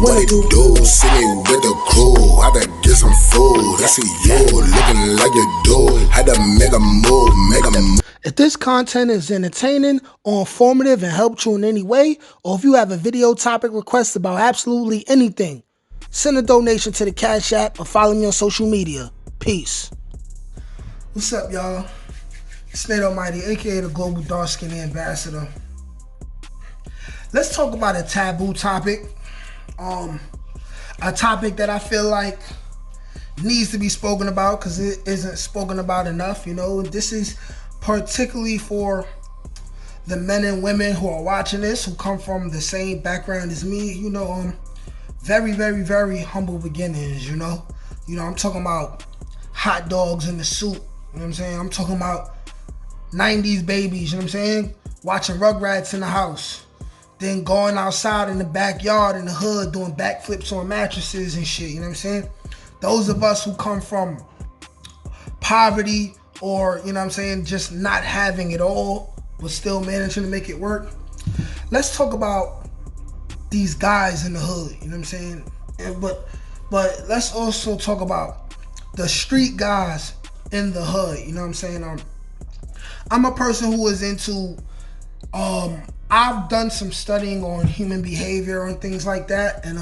you wanna do? See me with the crew, had to get some food. I see you looking like you do. Had to make a move. If this content is entertaining or informative and helped you in any way, or if you have a video topic request about absolutely anything, send a donation to the Cash App or follow me on social media. Peace. What's up, y'all? It's Nate Almighty, aka the Global Dark Skin Ambassador. Let's talk about a taboo topic. A topic that I feel like needs to be spoken about because it isn't spoken about enough. You know, this is particularly for the men and women who are watching this, who come from the same background as me. You know, very, very, very humble beginnings. You know, I'm talking about hot dogs in the soup. You know what I'm saying? I'm talking about 90s babies. You know what I'm saying? Watching Rugrats in the house. Then going outside in the backyard in the hood doing backflips on mattresses and shit, you know what I'm saying? Those of us who come from poverty or, you know what I'm saying, just not having it all, but still managing to make it work. Let's talk about these guys in the hood, you know what I'm saying? But let's also talk about the street guys in the hood, you know what I'm saying? I'm a person who is into, I've done some studying on human behavior and things like that, and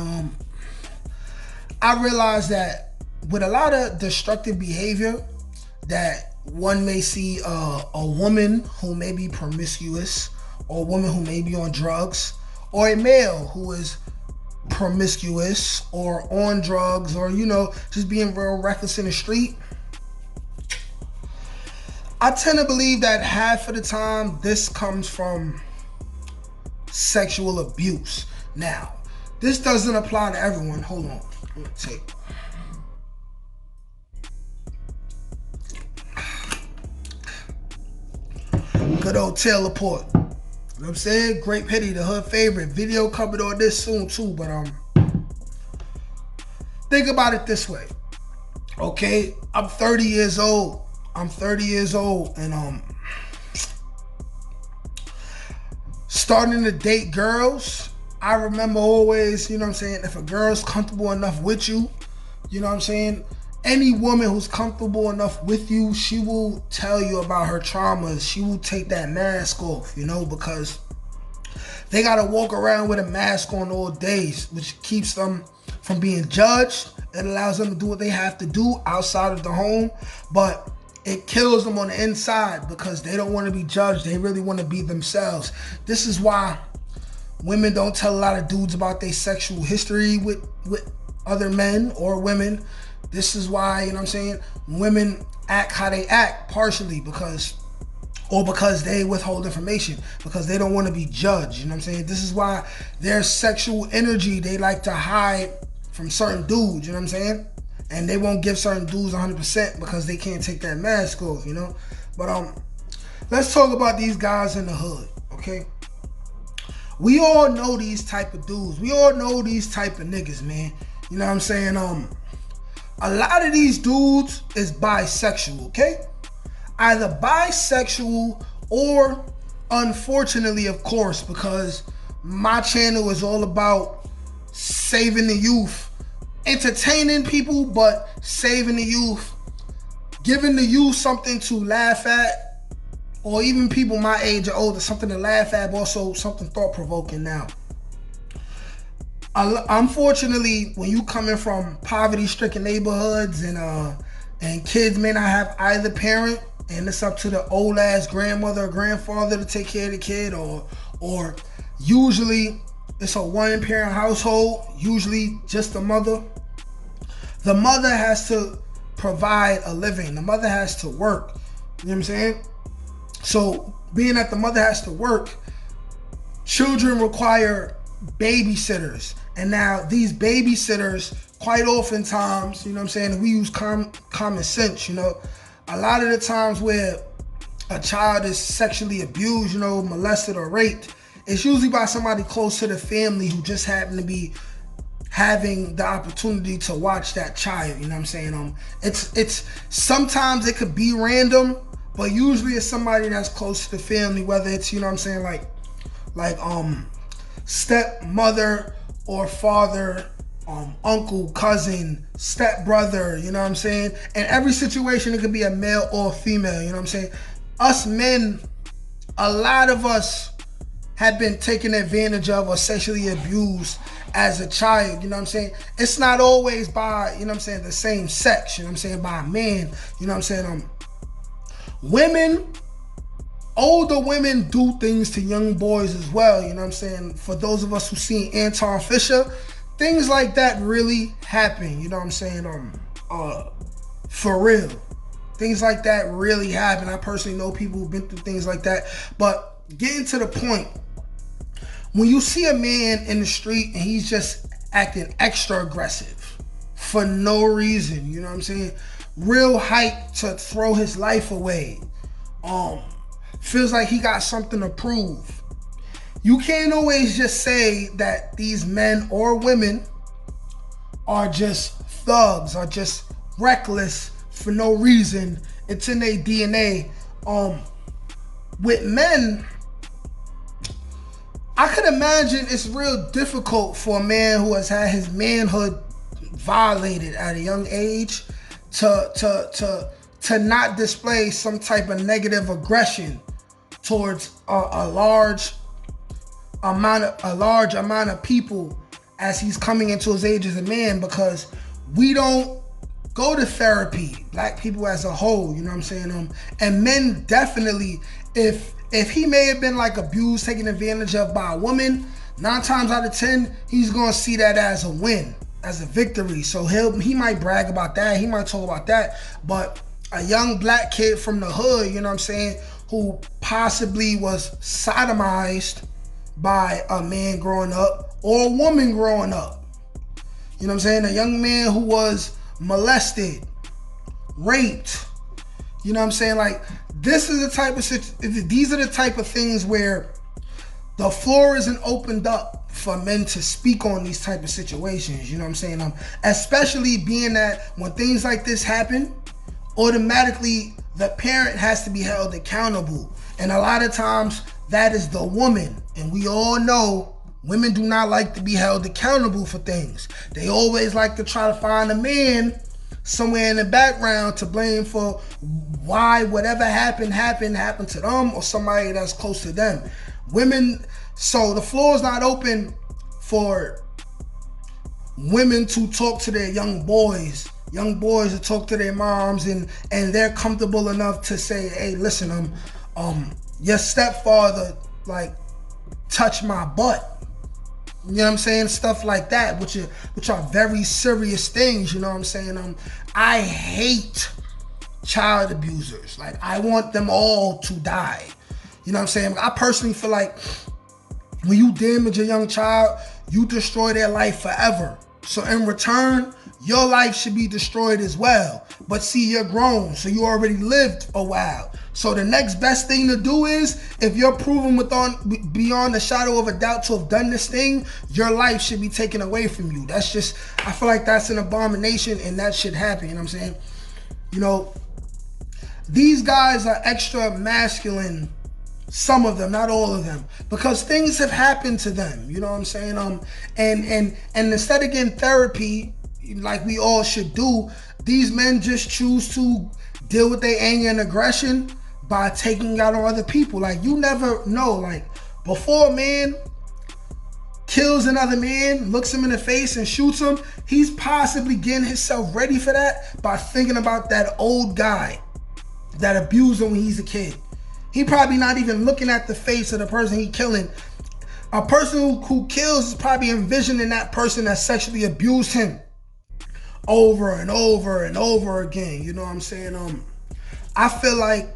I realized that with a lot of destructive behavior that one may see a woman who may be promiscuous, or a woman who may be on drugs, or a male who is promiscuous or on drugs, or, you know, just being real reckless in the street. I tend to believe that half of the time this comes from sexual abuse. Now, this doesn't apply to everyone. Hold on. Let me take. Good old Taylor Port. You know what I'm saying? Great Pity, the hood favorite. Video covered on this soon too, but think about it this way. Okay, I'm 30 years old. And starting to date girls, I remember always, you know what I'm saying, if a girl's comfortable enough with you, you know what I'm saying, any woman who's comfortable enough with you, she will tell you about her traumas. She will take that mask off, you know, because they gotta walk around with a mask on all days, which keeps them from being judged. It allows them to do what they have to do outside of the home, but it kills them on the inside because they don't want to be judged. They really want to be themselves. This is why women don't tell a lot of dudes about their sexual history with other men or women. This is why, you know what I'm saying, women act how they act, partially because they withhold information, because they don't want to be judged. You know what I'm saying? This is why their sexual energy, they like to hide from certain dudes, you know what I'm saying? And they won't give certain dudes 100% because they can't take that mask off, you know? But let's talk about these guys in the hood, okay? We all know these type of dudes. We all know these type of niggas, man. You know what I'm saying? A lot of these dudes is bisexual, okay? Either bisexual or, unfortunately, of course, because my channel is all about saving the youth, entertaining people, but saving the youth, giving the youth something to laugh at, or even people my age or older, something to laugh at, but also something thought-provoking. Now, unfortunately, when you coming from poverty-stricken neighborhoods and kids may not have either parent, and it's up to the old-ass grandmother or grandfather to take care of the kid, or usually it's a one-parent household, usually just the mother. The mother has to provide a living. The mother has to work. You know what I'm saying? So being that the mother has to work, children require babysitters. And now these babysitters, quite oftentimes, you know what I'm saying, we use common sense, you know. A lot of the times where a child is sexually abused, you know, molested or raped, it's usually by somebody close to the family who just happen to be having the opportunity to watch that child, you know what I'm saying? It's sometimes it could be random, but usually it's somebody that's close to the family, whether it's, you know what I'm saying, like stepmother or father, uncle, cousin, stepbrother, you know what I'm saying? In every situation, it could be a male or female, you know what I'm saying? Us men, a lot of us have been taken advantage of or sexually abused as a child, you know what I'm saying? It's not always by, you know what I'm saying, the same sex, you know what I'm saying, by a man, you know what I'm saying? Women, older women do things to young boys as well, you know what I'm saying? For those of us who seen Anton Fisher, things like that really happen, you know what I'm saying? For real. Things like that really happen. I personally know people who've been through things like that. But getting to the point, when you see a man in the street and he's just acting extra aggressive for no reason, you know what I'm saying? Real hype to throw his life away. Feels like he got something to prove. You can't always just say that these men or women are just thugs, are just reckless for no reason. It's in their DNA. With men, I could imagine it's real difficult for a man who has had his manhood violated at a young age to not display some type of negative aggression towards a large amount of people as he's coming into his age as a man, because we don't go to therapy, black people as a whole, you know what I'm saying? And men definitely, if he may have been like abused, taken advantage of by a woman, 9 times out of 10, he's gonna see that as a win, as a victory. So he might brag about that, he might talk about that, but a young black kid from the hood, you know what I'm saying, who possibly was sodomized by a man growing up or a woman growing up, you know what I'm saying, a young man who was molested, raped, you know what I'm saying, like, these are the type of things where the floor isn't opened up for men to speak on these type of situations, you know what I'm saying, especially being that when things like this happen, automatically the parent has to be held accountable, and a lot of times that is the woman, and we all know women do not like to be held accountable for things. They always like to try to find a man somewhere in the background to blame for why whatever happened to them or somebody that's close to them. Women, so the floor is not open for women to talk to their young boys to talk to their moms, and they're comfortable enough to say, hey, listen, your stepfather like touched my butt. You know what I'm saying? Stuff like that, which are very serious things, you know what I'm saying? I hate child abusers. Like, I want them all to die. You know what I'm saying? I personally feel like when you damage a young child, you destroy their life forever. So in return, your life should be destroyed as well. But see, you're grown, so you already lived a while. So the next best thing to do is, if you're proven beyond a shadow of a doubt to have done this thing, your life should be taken away from you. That's just, I feel like that's an abomination, and that should happen, you know what I'm saying? You know, these guys are extra masculine, some of them, not all of them, because things have happened to them, you know what I'm saying? And instead of getting therapy, like we all should do, these men just choose to deal with their anger and aggression by taking out on other people. Like, you never know, like, before a man kills another man, looks him in the face and shoots him, he's possibly getting himself ready for that by thinking about that old guy that abused him when he's a kid. He probably not even looking at the face of the person he killing. A person who kills is probably envisioning that person that sexually abused him over and over and over again. You know what I'm saying? I feel like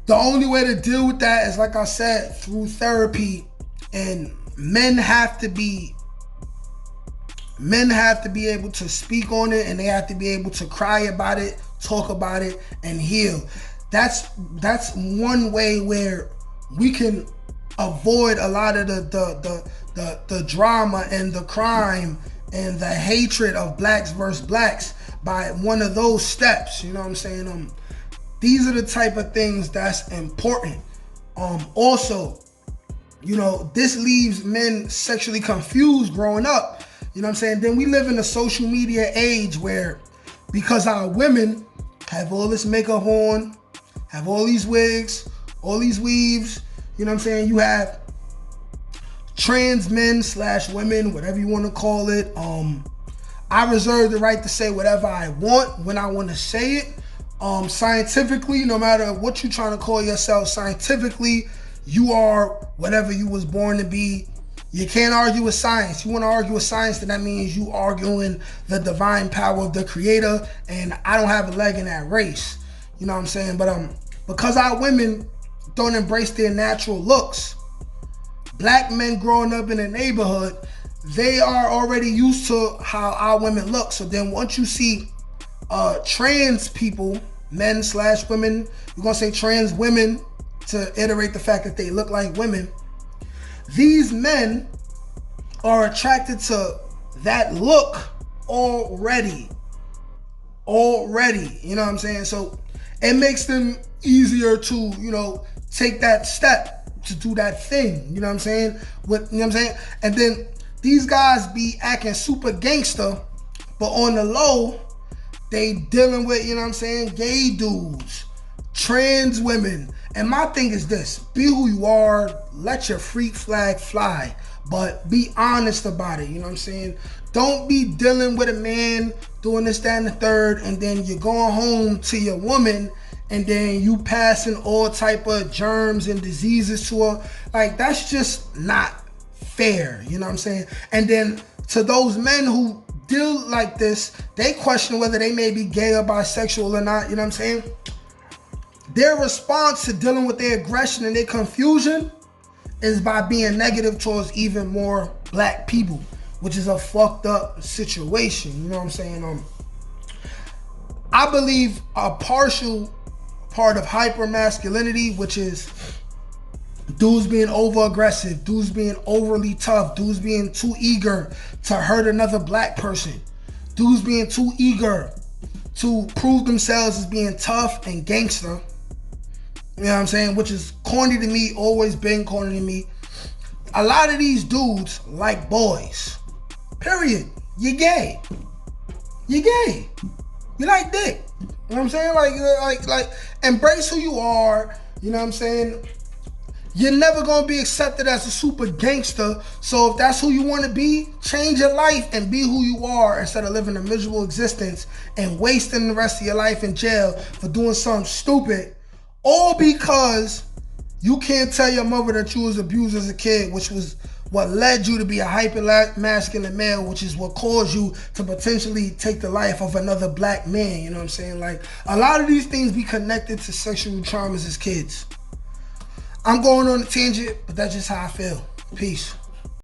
the only way to deal with that is, like I said, through therapy, and men have to be able to speak on it, and they have to be able to cry about it, talk about it, and heal. That's one way where we can avoid a lot of the drama and the crime and the hatred of blacks versus blacks by one of those steps. You know what I'm saying? These are the type of things that's important. Also, You know, this leaves men sexually confused growing up. You know what I'm saying? Then we live in a social media age where, because our women have all this makeup on, have all these wigs, all these weaves, you know what I'm saying? You have trans men / women, whatever you want to call it. I reserve the right to say whatever I want when I want to say it. Scientifically, no matter what you're trying to call yourself, scientifically, you are whatever you was born to be. You can't argue with science. You want to argue with science, then that means you arguing the divine power of the creator, and I don't have a leg in that race. You know what I'm saying? But because our women don't embrace their natural looks, black men growing up in a neighborhood, they are already used to how our women look. So then once you see trans people, men / women, we're gonna say trans women to iterate the fact that they look like women, these men are attracted to that look already. You know what I'm saying? So it makes them easier to, you know, take that step to do that thing. You know what I'm saying? You know what I'm saying? And then these guys be acting super gangster, but on the low, they dealing with, you know what I'm saying, gay dudes, trans women. And my thing is this: be who you are, let your freak flag fly, but be honest about it. You know what I'm saying? Don't be dealing with a man doing this, that, and the third, and then you're going home to your woman, and then you passing all type of germs and diseases to her. Like, that's just not fair. You know what I'm saying? And then to those men who deal like this, they question whether they may be gay or bisexual or not. You know what I'm saying? Their response to dealing with their aggression and their confusion is by being negative towards even more black people, which is a fucked up situation. You know what I'm saying? I believe a partial part of hypermasculinity, which is dudes being over aggressive, dudes being overly tough, dudes being too eager to hurt another black person, dudes being too eager to prove themselves as being tough and gangster. You know what I'm saying? Which is corny to me, always been corny to me. A lot of these dudes like boys. Period. You're gay. You're gay. You like dick. You know what I'm saying? Like, embrace who you are. You know what I'm saying? You're never gonna be accepted as a super gangster. So if that's who you want to be, change your life and be who you are instead of living a miserable existence and wasting the rest of your life in jail for doing something stupid. All because you can't tell your mother that you was abused as a kid, which was what led you to be a hyper-masculine male, which is what caused you to potentially take the life of another black man. You know what I'm saying? Like, a lot of these things be connected to sexual traumas as kids. I'm going on a tangent, but that's just how I feel. Peace.